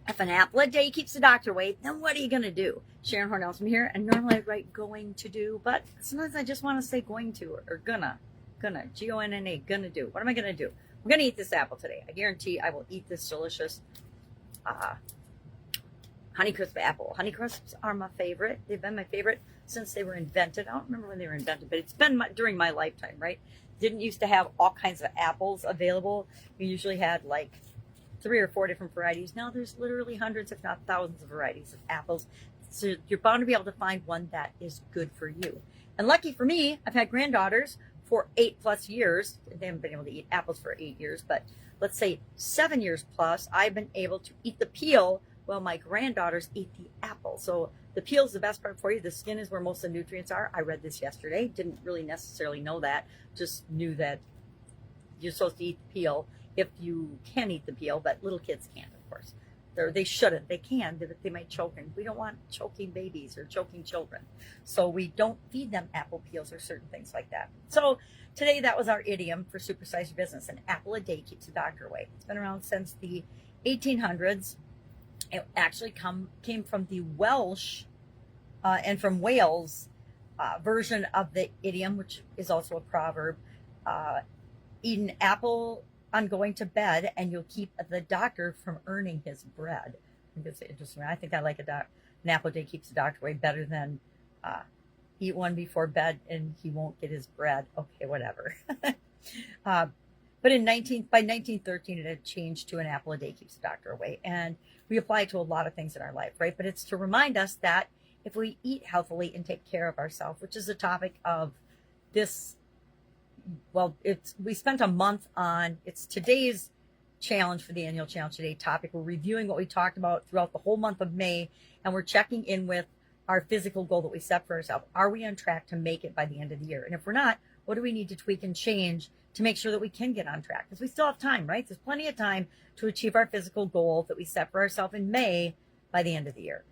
If an apple a day keeps the doctor away, then what are you going to do? Sharon Horne-Ellstrom here, and normally I write going to do, but sometimes I just want to say going to or gonna, G-O-N-N-A, gonna do. What am I going to do? I'm going to eat this apple today. I guarantee I will eat this delicious Honeycrisp apple. Honeycrisps are my favorite. They've been my favorite since they were invented. I don't remember when they were invented, but it's been during my lifetime, right? Didn't used to have all kinds of apples available. We usually had like 3 or 4 different varieties. Now there's literally hundreds, if not thousands of varieties of apples. So you're bound to be able to find one that is good for you. And lucky for me, I've had granddaughters for 8+ years. They haven't been able to eat apples for 8 years, but let's say 7 years plus, I've been able to eat the peel while my granddaughters eat the apple. So the peel is the best part for you. The skin is where most of the nutrients are. I read this yesterday. Didn't really necessarily know that. Just knew that you're supposed to eat the peel if you can eat the peel, but little kids can't, of course. They shouldn't. They can, but they might choke. And we don't want choking babies or choking children. So we don't feed them apple peels or certain things like that. So today that was our idiom for supersize your business. An apple a day keeps the doctor away. It's been around since the 1800s. It actually came from the Welsh and from Wales version of the idiom, which is also a proverb. Eat an apple on going to bed, and you'll keep the doctor from earning his bread. I think it's interesting. I think I like an apple a day keeps the doctor away better than eat one before bed and he won't get his bread. Okay, whatever. But by 1913, it had changed to an apple a day keeps the doctor away. And we apply it to a lot of things in our life, right? But it's to remind us that if we eat healthily and take care of ourselves, which is the topic of this, well, we spent a month on, it's today's challenge for the annual challenge today topic. We're reviewing what we talked about throughout the whole month of May, and we're checking in with our physical goal that we set for ourselves. Are we on track to make it by the end of the year? And if we're not, what do we need to tweak and change to make sure that we can get on track? Because we still have time, right? There's plenty of time to achieve our physical goal that we set for ourselves in May by the end of the year,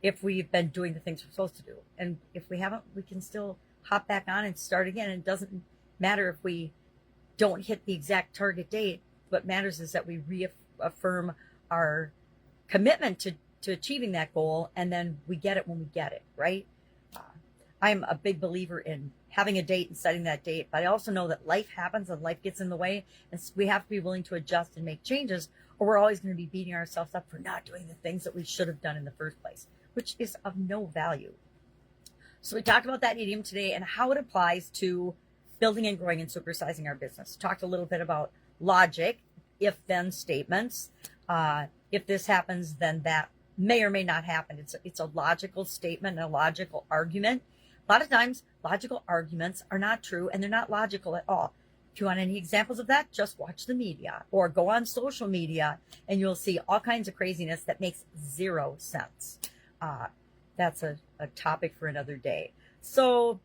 if we've been doing the things we're supposed to do. And if we haven't, we can still hop back on and start again. It doesn't matter if we don't hit the exact target date. What matters is that we reaffirm our commitment to achieving that goal, and then we get it when we get it, right? I'm a big believer in having a date and setting that date, but I also know that life happens and life gets in the way, and we have to be willing to adjust and make changes, or we're always going to be beating ourselves up for not doing the things that we should have done in the first place, which is of no value. So we talked about that idiom today and how it applies to building and growing and supersizing our business. Talked a little bit about logic, if-then statements. If this happens, then that may or may not happen. It's a logical statement and a logical argument. A lot of times, logical arguments are not true, and they're not logical at all. If you want any examples of that, just watch the media or go on social media, and you'll see all kinds of craziness that makes zero sense. That's a topic for another day. So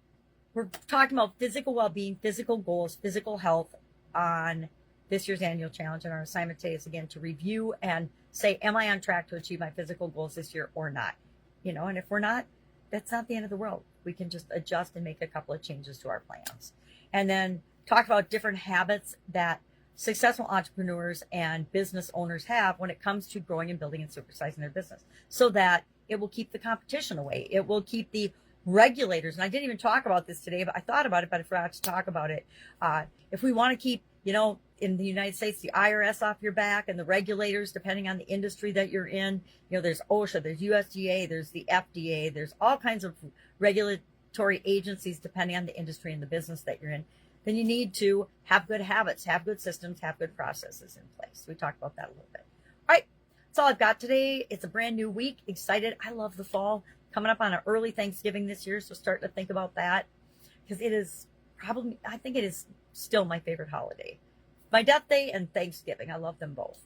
we're talking about physical well-being, physical goals, physical health on this year's annual challenge. And our assignment today is, again, to review and say, am I on track to achieve my physical goals this year or not? And if we're not, that's not the end of the world. We can just adjust and make a couple of changes to our plans. And then talk about different habits that successful entrepreneurs and business owners have when it comes to growing and building and supersizing their business, so that it will keep the competition away. It will keep the regulators. And I didn't even talk about this today, but I thought about it, but I forgot to talk about it. If we want to keep, in the United States, the IRS off your back and the regulators, depending on the industry that you're in, there's OSHA, there's USDA, there's the FDA, there's all kinds of regulatory agencies depending on the industry and the business that you're in, then you need to have good habits, have good systems, have good processes in place. We talked about that a little bit. All right, that's all I've got today. It's a brand new week. Excited. I love the fall. Coming up on an early Thanksgiving this year, so start to think about that, because I think it is still my favorite holiday. My death day and Thanksgiving. I love them both.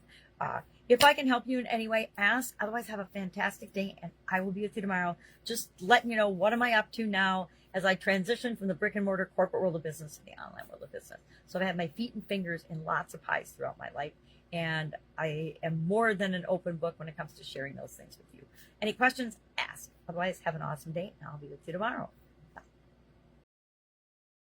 If I can help you in any way, ask. Otherwise, have a fantastic day, and I will be with you tomorrow. Just letting you know, what am I up to now as I transition from the brick and mortar corporate world of business to the online world of business. So I've had my feet and fingers in lots of pies throughout my life, and I am more than an open book when it comes to sharing those things with you. Any questions? Ask. Otherwise, have an awesome day, and I'll be with you tomorrow.